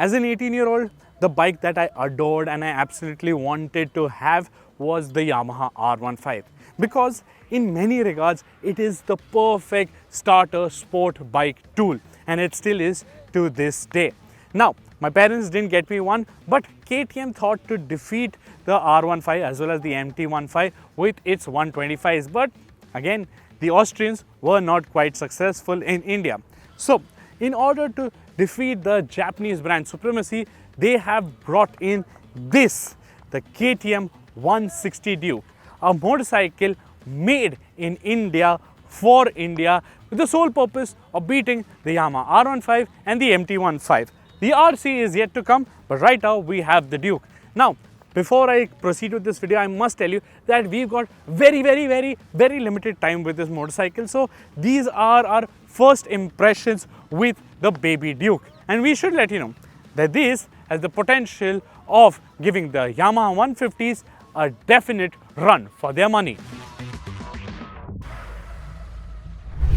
As an 18-year-old, the bike that I adored and I absolutely wanted to have was the Yamaha R15 because in many regards it is the perfect starter sport bike tool, and it still is to this day. Now, my parents didn't get me one, but KTM thought to defeat the R15 as well as the MT15 with its 125s, but again, the Austrians were not quite successful in India. So, in order to defeat the Japanese brand supremacy, they have brought in this, the KTM 160 Duke, a motorcycle made in India for India with the sole purpose of beating the Yamaha R15 and the MT15. The RC is yet to come, but right now we have the Duke. Now, before I proceed with this video, I must tell you that we've got very limited time with this motorcycle. So these are our first impressions with the baby Duke. And we should let you know that this has the potential of giving the Yamaha 150s a definite run for their money.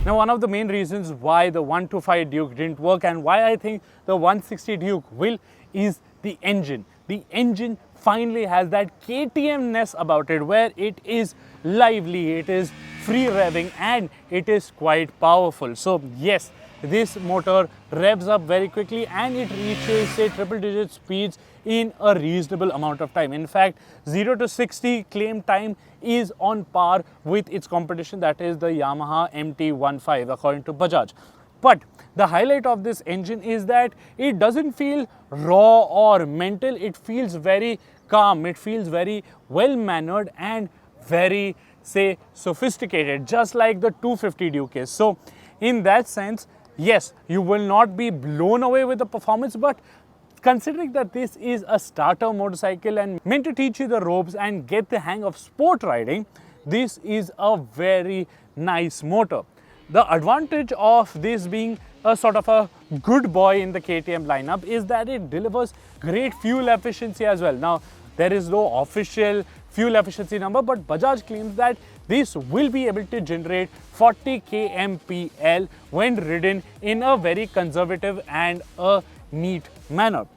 Now, one of the main reasons why the 125 Duke didn't work and why I think the 160 Duke will is the engine. The engine finally has that KTM-ness about it, where it is lively, it is free-revving, and it is quite powerful. So yes, this motor revs up very quickly and it reaches, say, triple-digit speeds in a reasonable amount of time. In fact, 0 to 60 claim time is on par with its competition, that is the Yamaha MT15 according to Bajaj. But the highlight of this engine is that it doesn't feel raw or mental, it feels very calm, it feels very well-mannered and very, say, sophisticated, just like the 250 Duke is. So in that sense, yes, you will not be blown away with the performance, but considering that this is a starter motorcycle and meant to teach you the ropes and get the hang of sport riding, this is a very nice motor. The advantage of this being a sort of a good boy in the KTM lineup is that it delivers great fuel efficiency as well. Now, there is no official fuel efficiency number, but Bajaj claims that this will be able to generate 40 kmpl when ridden in a very conservative and a neat manner.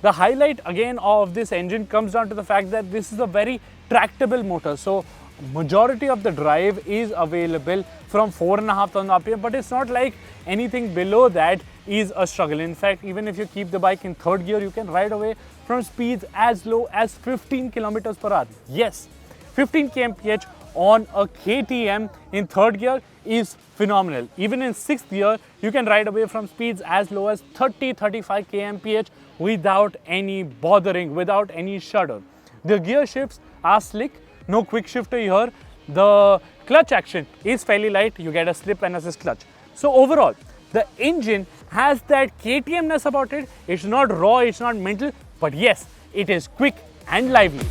The highlight again of this engine comes down to the fact that this is a very tractable motor. So majority of the drive is available from 4,500 RPM, but it's not like anything below that is a struggle. In fact, even if you keep the bike in third gear, you can ride away from speeds as low as 15 kilometers per hour. Yes, 15 kmph on a KTM in third gear is phenomenal. Even in sixth gear, you can ride away from speeds as low as 30-35 kmph without any bothering, without any shudder. The gear shifts are slick, no quick shifter here. The clutch action is fairly light, you get a slip and assist clutch. So overall, the engine has that KTM-ness about it. It's not raw, it's not mental, but yes, it is quick and lively.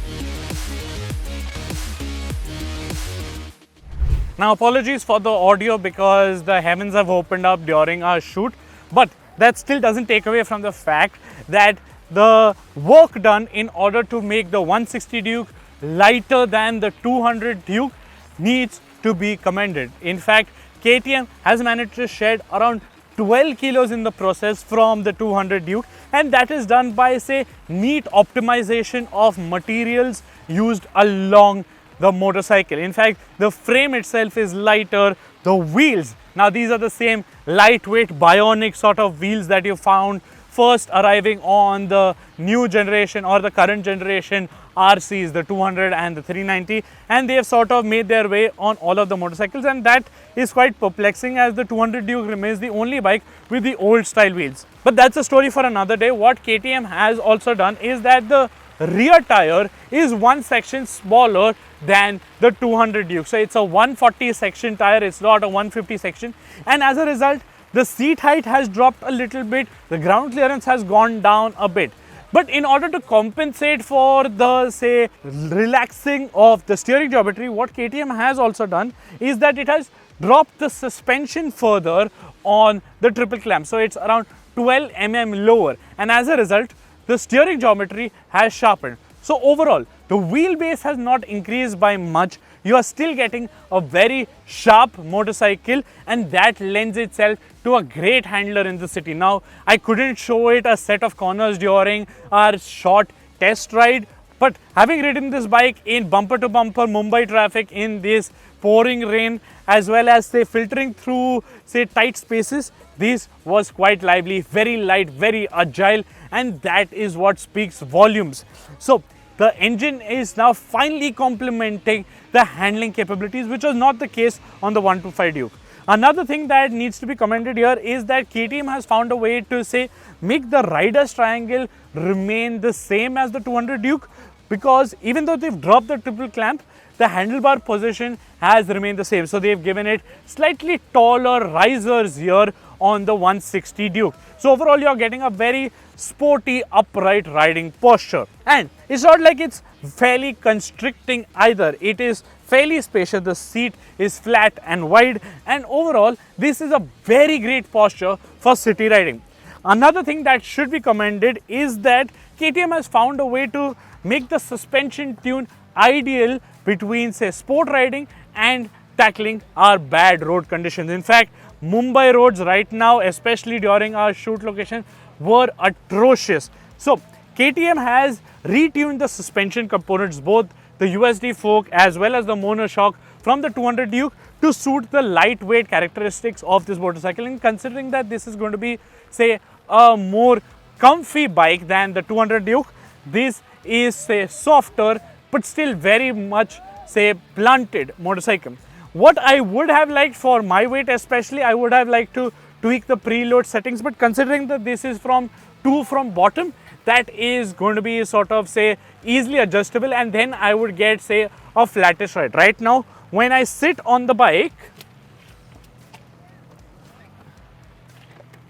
Now, apologies for the audio because the heavens have opened up during our shoot, but that still doesn't take away from the fact that the work done in order to make the 160 Duke lighter than the 200 Duke needs to be commended. In fact, KTM has managed to shed around 12 kilos in the process from the 200 Duke, and that is done by, say, neat optimization of materials used along the motorcycle. In fact, the frame itself is lighter, the wheels, now these are the same lightweight bionic sort of wheels that you found first arriving on the new generation or the current generation RCs, the 200 and the 390, and they have sort of made their way on all of the motorcycles, and that is quite perplexing as the 200 Duke remains the only bike with the old style wheels. But that's a story for another day. What KTM has also done is that the rear tire is one section smaller than the 200 Duke. So it's a 140 section tire, it's not a 150 section, and as a result, the seat height has dropped a little bit, the ground clearance has gone down a bit. But in order to compensate for the, say, relaxing of the steering geometry, what KTM has also done is that it has dropped the suspension further on the triple clamp. So it's around 12 mm lower, and as a result, the steering geometry has sharpened. So overall, the wheelbase has not increased by much. you are still getting a very sharp motorcycle, and that lends itself to a great handler in the city. Now, I couldn't show it a set of corners during our short test ride, but having ridden this bike in bumper to bumper Mumbai traffic in this pouring rain, as well as say filtering through say tight spaces, this was quite lively, very light, very agile, and that is what speaks volumes. So the engine is now finally complementing the handling capabilities, which was not the case on the 125 Duke. Another thing that needs to be commented here is that KTM has found a way to say make the rider's triangle remain the same as the 200 Duke, because even though they've dropped the triple clamp, the handlebar position has remained the same. So they've given it slightly taller risers here on the 160 Duke. So overall, you're getting a very sporty upright riding posture, and it's not like it's fairly constricting either. It is fairly spacious. The seat is flat and wide, and overall this is a very great posture for city riding. Another thing that should be commended is that KTM has found a way to make the suspension tune ideal between say sport riding and tackling our bad road conditions. In fact, Mumbai roads right now, especially during our shoot location, were atrocious. So KTM has retuned the suspension components, both the USD fork as well as the monoshock from the 200 Duke, to suit the lightweight characteristics of this motorcycle. And considering that this is going to be say a more comfy bike than the 200 Duke, this is say softer but still very much say blunted motorcycle. What I would have liked for my weight especially, I would have liked to tweak the preload settings, but considering that this is from bottom, that is going to be sort of say easily adjustable, and then I would get say a flattish ride. Right now when I sit on the bike,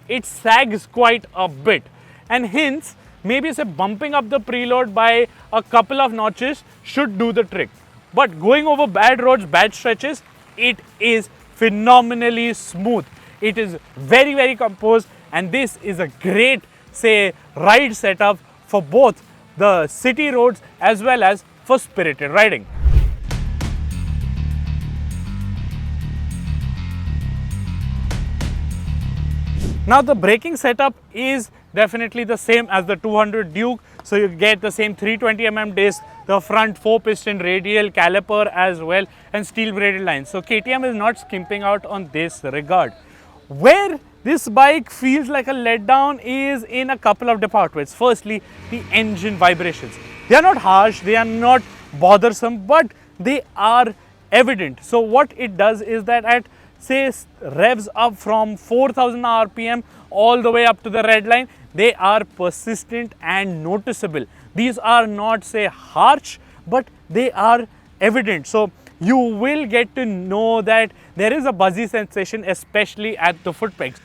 it sags quite a bit, and hence maybe say bumping up the preload by a couple of notches should do the trick. But going over bad roads, bad stretches, it is phenomenally smooth. It is very, very composed, and this is a great say ride setup for both the city roads as well as for spirited riding. Now the braking setup is definitely the same as the 200 Duke. So you get the same 320mm disc, the front 4-piston radial caliper as well, and steel braided lines. So KTM is not skimping out on this regard. Where this bike feels like a letdown is in a couple of departments. Firstly, the engine vibrations. They are not harsh, they are not bothersome, but they are evident. So what it does is that at say revs up from 4000 RPM all the way up to the red line, they are persistent and noticeable. These are not say harsh, but they are evident. So you will get to know that there is a buzzy sensation, especially at the foot pegs.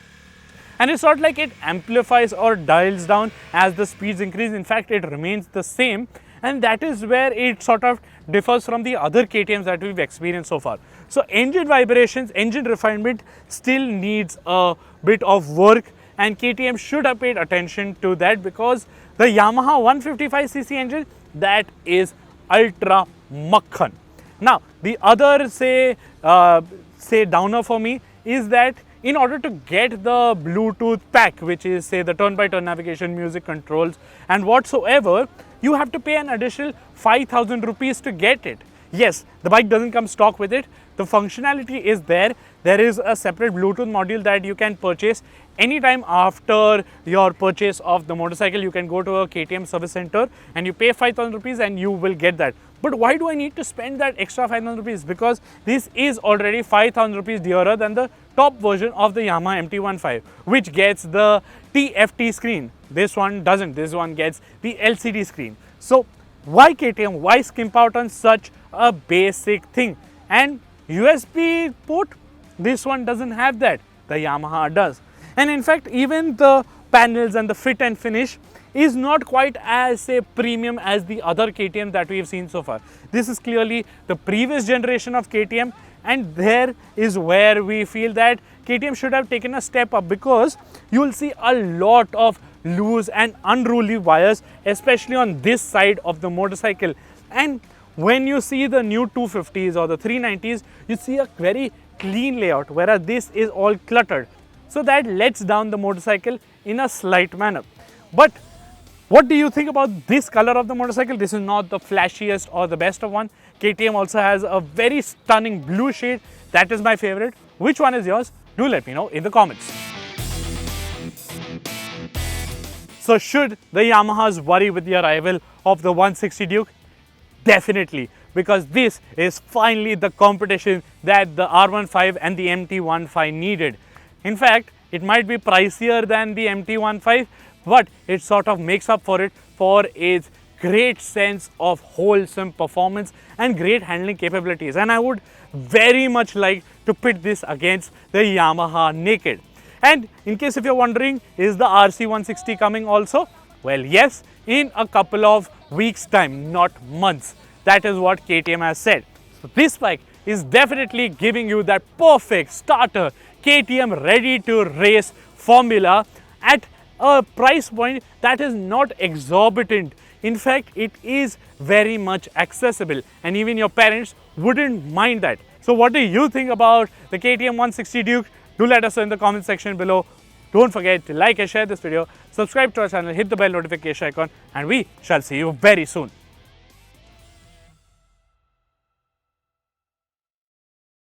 And it's not like it amplifies or dials down as the speeds increase. In fact, it remains the same, and that is where it sort of differs from the other KTMs that we've experienced so far. So engine vibrations, engine refinement still needs a bit of work, and KTM should have paid attention to that, because the Yamaha 155cc engine, that is ultra makhan. Now the other say downer for me is that in order to get the Bluetooth pack, which is say the turn-by-turn navigation, music controls and whatsoever, you have to pay an additional 5,000 rupees to get it. Yes, the bike doesn't come stock with it. The functionality is there. There is a separate Bluetooth module that you can purchase anytime after your purchase of the motorcycle. You can go to a KTM service center and you pay 5,000 rupees and you will get that. But why do I need to spend that extra 5,000 rupees? Because this is already 5,000 rupees dearer than the top version of the Yamaha MT-15, which gets the TFT screen. This one doesn't. This one gets the LCD screen. So why KTM? Why skimp out on such a basic thing? And USB port, this one doesn't have that. The Yamaha does. And in fact, even the panels and the fit and finish is not quite as say premium as the other KTM that we have seen so far. This is clearly the previous generation of KTM, and there is where we feel that KTM should have taken a step up, because you will see a lot of loose and unruly wires, especially on this side of the motorcycle. And when you see the new 250s or the 390s, you see a very clean layout, whereas this is all cluttered. So that lets down the motorcycle in a slight manner. But what do you think about this color of the motorcycle? This is not the flashiest or the best of one. KTM also has a very stunning blue shade. That is my favorite. Which one is yours? Do let me know in the comments. So should the Yamahas worry with the arrival of the 160 Duke? Definitely, because this is finally the competition that the R15 and the MT15 needed. In fact, it might be pricier than the MT15, but it sort of makes up for it for its great sense of wholesome performance and great handling capabilities. And I would very much like to pit this against the Yamaha Naked. And in case if you're wondering, is the RC160 coming also? Well, yes, in a couple of weeks' time, not months. That is what KTM has said. So this bike is definitely giving you that perfect starter KTM ready to race formula at a price point that is not exorbitant. In fact, it is very much accessible and even your parents wouldn't mind that. So what do you think about the KTM 160 Duke? Do let us know in the comment section below. Don't forget to like and share this video, subscribe to our channel, hit the bell notification icon, and we shall see you very soon.